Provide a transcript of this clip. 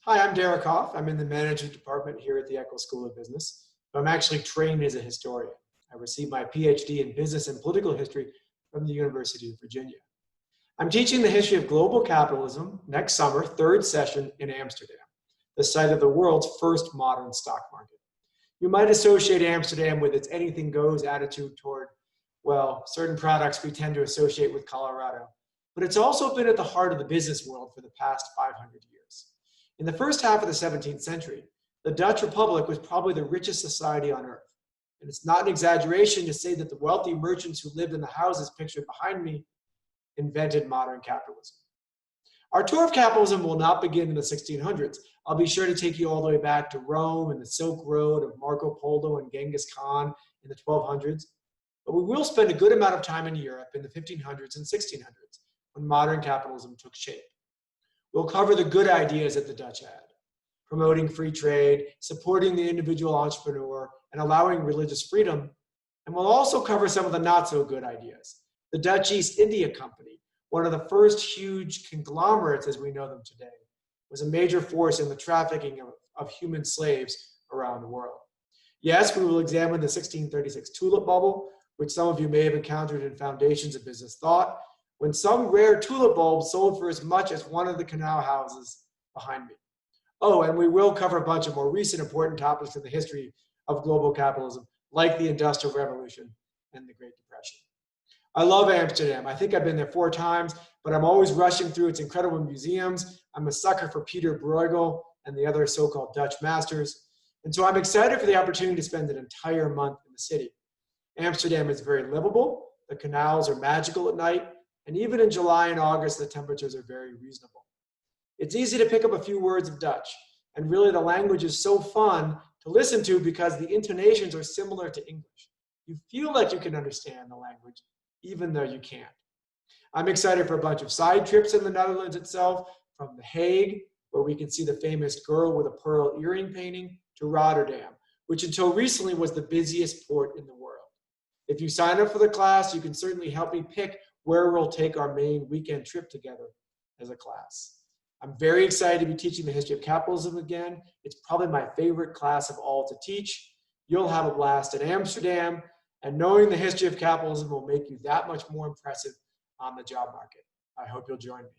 Hi, I'm Derek Hoff. I'm in the management department here at the Eccles School of Business. I'm actually trained as a historian. I received my PhD in business and political history from the University of Virginia. I'm teaching the history of global capitalism next summer, third session in Amsterdam, the site of the world's first modern stock market. You might associate Amsterdam with its anything goes attitude toward, well, certain products we tend to associate with Colorado. But it's also been at the heart of the business world for the past 500 years. In the first half of the 17th century, the Dutch Republic was probably the richest society on earth. And it's not an exaggeration to say that the wealthy merchants who lived in the houses pictured behind me invented modern capitalism. Our tour of capitalism will not begin in the 1600s. I'll be sure to take you all the way back to Rome and the Silk Road of Marco Polo and Genghis Khan in the 1200s. But we will spend a good amount of time in Europe in the 1500s and 1600s when modern capitalism took shape. We'll cover the good ideas that the Dutch had, promoting free trade, supporting the individual entrepreneur, and allowing religious freedom. And we'll also cover some of the not so good ideas. The Dutch East India Company, one of the first huge conglomerates as we know them today, was a major force in the trafficking of human slaves around the world. Yes, we will examine the 1636 tulip bubble, which some of you may have encountered in Foundations of Business Thought, when some rare tulip bulbs sold for as much as one of the canal houses behind me. Oh, and we will cover a bunch of more recent important topics in the history of global capitalism, like the Industrial Revolution and the Great Depression. I love Amsterdam. I think I've been there 4 times, but I'm always rushing through its incredible museums. I'm a sucker for Peter Bruegel and the other so-called Dutch masters. And so I'm excited for the opportunity to spend an entire month in the city. Amsterdam is very livable. The canals are magical at night. And even in July and August, the temperatures are very reasonable. It's easy to pick up a few words of Dutch. And really, the language is so fun to listen to because the intonations are similar to English. You feel like you can understand the language, even though you can't. I'm excited for a bunch of side trips in the Netherlands itself, from The Hague, where we can see the famous girl with a pearl earring painting, to Rotterdam, which until recently was the busiest port in the world. If you sign up for the class, you can certainly help me pick where we'll take our main weekend trip together as a class. I'm very excited to be teaching the history of capitalism again. It's probably my favorite class of all to teach. You'll have a blast in Amsterdam, and knowing the history of capitalism will make you that much more impressive on the job market. I hope you'll join me.